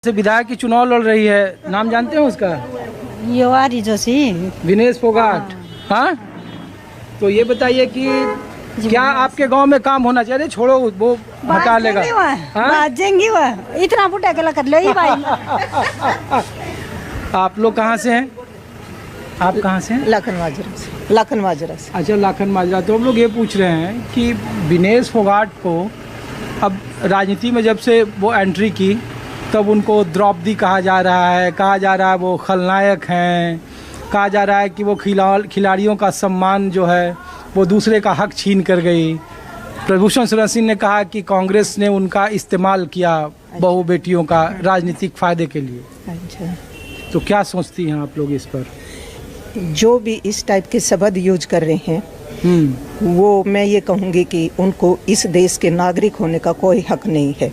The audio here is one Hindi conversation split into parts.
से विधायक की चुनाव लड़ रही है, नाम जानते हैं उसका? योवारी जोशी। विनेश फोगाट। हाँ, तो ये बताइए कि क्या आपके गांव में काम होना चाहिए? छोड़ो वो हटा लेगा। बाजेंगी वह इतना बुढ़ा के कर लो भाई। आप लोग कहाँ से हैं? आप कहाँ से हैं? लाखन माजरा से। अच्छा, लाखन माजरा। तो हम लोग ये पूछ रहे हैं कि विनेश फोगाट को अब राजनीति में जब से वो एंट्री की तब उनको द्रौपदी कहा जा रहा है, वो खलनायक हैं, कहा जा रहा है कि वो खिलाड़ियों का सम्मान जो है वो दूसरे का हक छीन कर गई। प्रभूषण शरण सिंह ने कहा कि कांग्रेस ने उनका इस्तेमाल किया बहू बेटियों का राजनीतिक फायदे के लिए। अच्छा, तो क्या सोचती हैं आप लोग इस पर? जो भी इस टाइप के शब्द यूज कर रहे हैं वो मैं ये कहूँगी कि उनको इस देश के नागरिक होने का कोई हक नहीं है।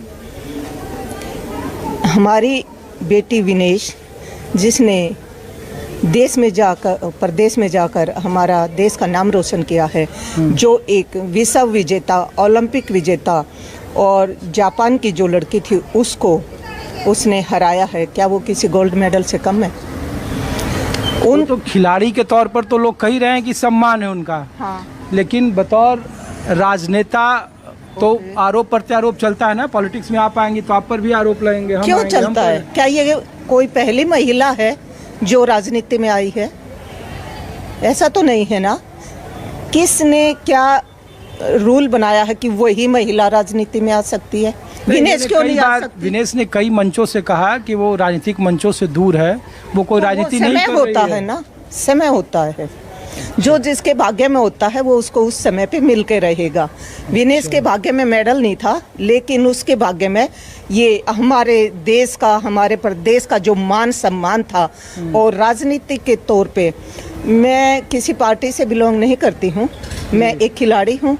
हमारी बेटी विनेश जिसने देश में जाकर प्रदेश में जाकर हमारा देश का नाम रोशन किया है, जो एक विश्व विजेता, ओलंपिक विजेता और जापान की जो लड़की थी उसको उसने हराया है, क्या वो किसी गोल्ड मेडल से कम है? उन तो खिलाड़ी के तौर पर तो लोग कह रहे हैं कि सम्मान है उनका। हाँ। लेकिन बतौर राजनेता तो आरोप प्रत्यारोप चलता है ना। पॉलिटिक्स में आप आएंगे तो आप पर भी आरोप लगेंगे। क्यों चलता है? क्या ये कोई पहली महिला है जो राजनीति में आई है? ऐसा तो नहीं है ना। किसने क्या रूल बनाया है कि वही महिला राजनीति में आ सकती है? विनेश क्यों नहीं आ सकती? विनेश ने कई मंचों से कहा कि वो राजनीतिक मंचों से दूर है, वो कोई राजनीति नहीं कर रही है। समय होता है ना, समय होता है। जो जिसके भाग्य में होता है वो उसको उस समय पे मिल के रहेगा। विनेश के भाग्य में मेडल नहीं था, लेकिन उसके भाग्य में ये हमारे देश का, हमारे प्रदेश का जो मान सम्मान था। और राजनीति के तौर पे मैं किसी पार्टी से बिलोंग नहीं करती हूँ। मैं एक खिलाड़ी हूँ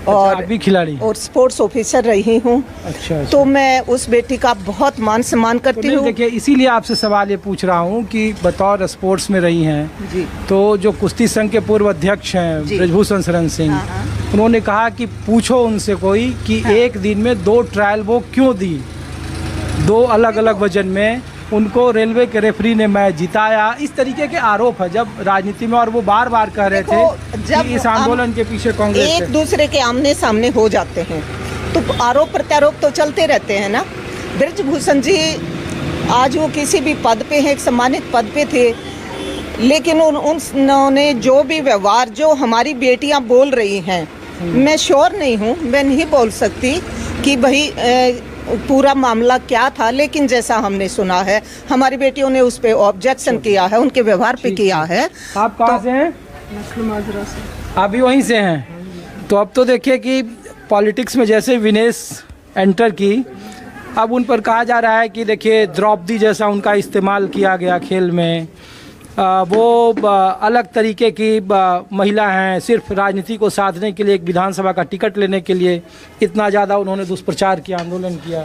और भी खिलाड़ी और स्पोर्ट्स ऑफिसर रही हूँ। अच्छा। तो मैं उस बेटी का बहुत मान सम्मान करती हूँ। देखिए, इसीलिए आपसे सवाल ये पूछ रहा हूँ कि बतौर स्पोर्ट्स में रही हैं जी, तो जो कुश्ती संघ के पूर्व अध्यक्ष हैं प्रभूषण शरण सिंह, उन्होंने कहा कि पूछो उनसे कोई कि एक दिन में 2 ट्रायल वो क्यों दी, 2 अलग अलग वजन में उनको रेलवे के रेफरी ने मैच जिताया। इस तरीके के आरोप है जब राजनीति में, और वो बार बार कह रहे थे जब कि इस आंदोलन के पीछे कांग्रेस एक दूसरे के आमने सामने हो जाते हैं तो आरोप प्रत्यारोप तो चलते रहते हैं ना। ब्रजभूषण जी आज वो किसी भी पद पे हैं, एक सम्मानित पद पे थे, लेकिन उन्होंने जो भी व्यवहार जो हमारी बेटियां बोल रही हैं, मैं श्योर नहीं हूँ, मैं नहीं बोल सकती कि भाई पूरा मामला क्या था, लेकिन जैसा हमने सुना है हमारी बेटियों ने उस पर ऑब्जेक्शन किया है, उनके व्यवहार पे किया है। आप कहाँ से हैं? माजरा से। आप भी वहीं से हैं। तो अब तो देखिए कि पॉलिटिक्स में जैसे विनेश एंटर की, अब उन पर कहा जा रहा है कि देखिए द्रौपदी जैसा उनका इस्तेमाल किया गया खेल में। वो अलग तरीके की महिला हैं, सिर्फ राजनीति को साधने के लिए, एक विधानसभा का टिकट लेने के लिए इतना ज़्यादा उन्होंने दुष्प्रचार किया, आंदोलन किया।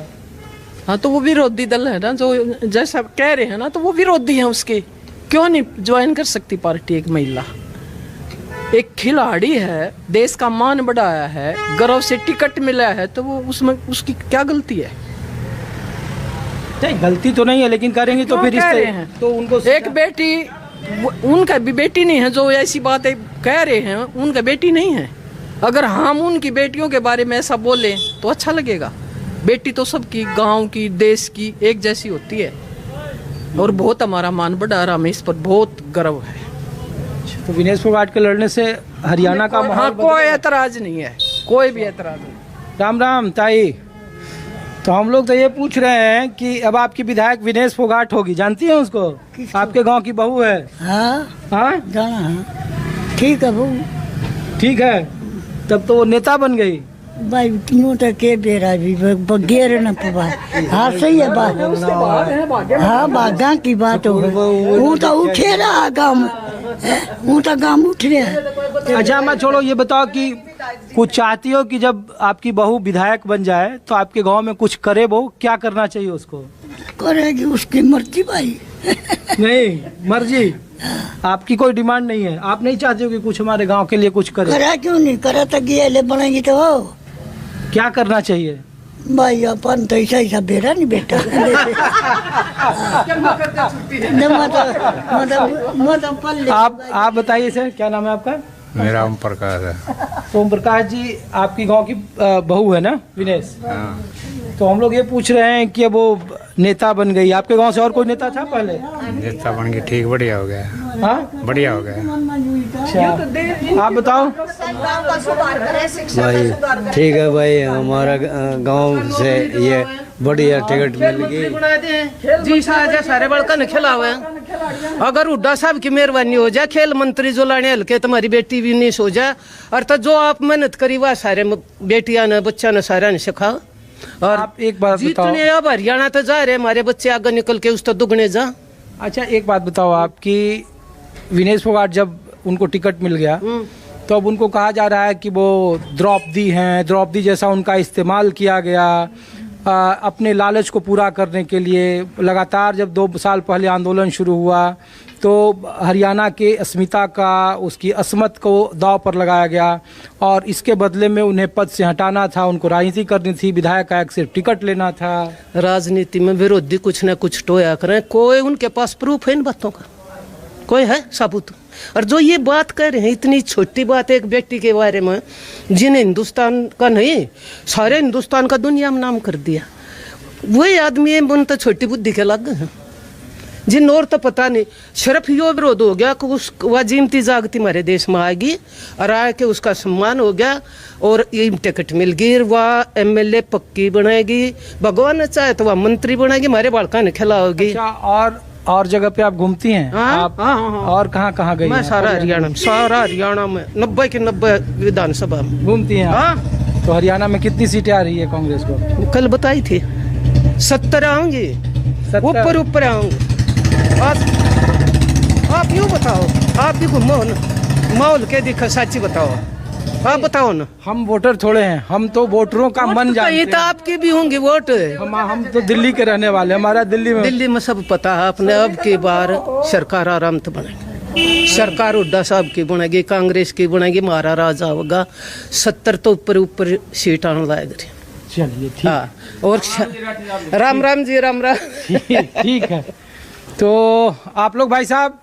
हाँ, तो वो विरोधी दल है ना, जो जैसा कह रहे हैं ना, तो वो विरोधी हैं उसके। क्यों नहीं ज्वाइन कर सकती पार्टी एक महिला? एक खिलाड़ी है, देश का मान बढ़ाया है, गर्व से टिकट मिला है, तो वो उसमें उसकी क्या गलती है? नहीं, गलती तो नहीं है, लेकिन करेंगे तो फिर तो उनको एक बेटी, उनका भी बेटी नहीं है जो ऐसी बातें कह रहे हैं, उनका बेटी नहीं है। अगर हम उनकी बेटियों के बारे में ऐसा बोलें तो अच्छा लगेगा। बेटी तो सबकी, गांव की, देश की एक जैसी होती है, और बहुत हमारा मान बढ़ा रहा, हमें इस पर बहुत गर्व है। तो विनेश फोगाट के लड़ने से हरियाणा का हाँ, कोई एतराज नहीं है, कोई भी एतराज नहीं। राम राम ताई। तो हम लोग तो ये पूछ रहे हैं कि अब आपकी विधायक विनेश फोगाट होगी, जानती हैं उसको? आपके गांव की बहू है। हाँ हाँ, ठीक है बहू, ठीक है। तब तो वो नेता बन गई भाई। तीनों तक के बेरा भी बगैर न पवा। हाँ सही है बात। हाँ, बागा की बात हो गई। वो तो उठे रहा गाँव, वो तो गाँव उठ रहा। अच्छा, मैं छोड़ो, ये बताओ कि कुछ चाहती हो कि जब आपकी बहू विधायक बन जाए तो आपके गांव में कुछ करे? वो क्या करना चाहिए उसको? करेगी उसकी मर्जी भाई। नहीं, मर्जी आपकी कोई डिमांड नहीं है? आप नहीं चाहते हो कि कुछ हमारे गांव के लिए कुछ करे? करा क्यों नहीं? करा तो गया बनेगी तो। क्या करना चाहिए? भाई अपन तो ऐसा बेरा नहीं बेटा आप बताइए सर, क्या नाम है आपका? मेरा ओम प्रकाश है। तो ओम प्रकाश जी, आपकी गांव की बहू है ना विनेश? हाँ। तो हम लोग ये पूछ रहे हैं कि अब वो नेता बन गई, आपके गांव से और कोई नेता था पहले? नेता बन के ठीक, बढ़िया हो गया। हाँ, बढ़िया हो गया। अच्छा, आप बताओ। भाई ठीक है भाई, हमारा गांव से ये बढ़िया टिकट मिल गई जी सारे बड़का न खिलावे। अगर हुड्डा साहब की मेहरबानी हो जाए, खेल मंत्री जो लाने हल्के तुम्हारी बेटी भी नहीं सो जाए, और तो जो आप मेहनत करी वह सारे बेटिया ने बच्चा ने सारा ने सिखा। और आप एक बात बताओ। जितने अब हरियाणा तो जा रहे हमारे बच्चे आगे निकल के उस तो दुगने जा। अच्छा, एक बात बताओ आपकी, विनेश फोगाट जब उनको टिकट मिल गया तो अब उनको कहा जा रहा है कि वो द्रौपदी हैं, द्रौपदी जैसा उनका इस्तेमाल किया गया अपने लालच को पूरा करने के लिए। लगातार जब 2 साल पहले आंदोलन शुरू हुआ तो हरियाणा के अस्मिता का, उसकी असमत को दांव पर लगाया गया और इसके बदले में उन्हें पद से हटाना था, उनको राजनीति करनी थी, विधायक आयोग से टिकट लेना था। राजनीति में विरोधी कुछ न कुछ टोया करें, कोई उनके पास प्रूफ है इन बातों का? कोई है सबूत? और जो ये बात कर रहे हैं, इतनी छोटी बात एक बेटी के बारे में, जिन्हें हिंदुस्तान का नहीं सारे हिंदुस्तान का दुनिया में नाम कर दिया, वही आदमी है उन तो छोटी बुद्धि के लग हैं। जिन और तो पता नहीं, सिर्फ यो विरोध हो गया कि उस वह जीमती जागती हमारे देश में आएगी और आके उसका सम्मान हो गया और ये टिकट मिल गई, वह MLA पक्की बनाएगी, भगवान ने चाहे तो वह मंत्री बनाएगी, हमारे बालका ने खिलाओगी। अच्छा, और जगह पे आप घूमती हैं? आप और कहाँ गई? मैं सारा हरियाणा में 90 के 90 विधानसभा में घूमती हैं? हाँ। तो हरियाणा में कितनी सीटें आ रही है कांग्रेस को? कल बताई थी 70 आऊंगी, ऊपर आऊंगी। आप यूँ बताओ, आप भी घूमो न, माहौल के दिखा, सच्ची बताओ, आप बताओ ना। हम वोटर थोड़े हैं, हम तो वोटरों का मन जानते हैं। तो आपके भी होंगे वोट। हम तो दिल्ली के रहने वाले, हमारा दिल्ली में सब पता है आपने। अब की बार सरकार आराम से बनेगी, सरकार हुड्डा साहब की बनेगी, कांग्रेस की बनेगी, हमारा राजा होगा। 70 तो ऊपर सीट आने लायक। चलिए ठीक। हाँ, और राम राम जी, राम राम। ठीक है। तो आप लोग भाई साहब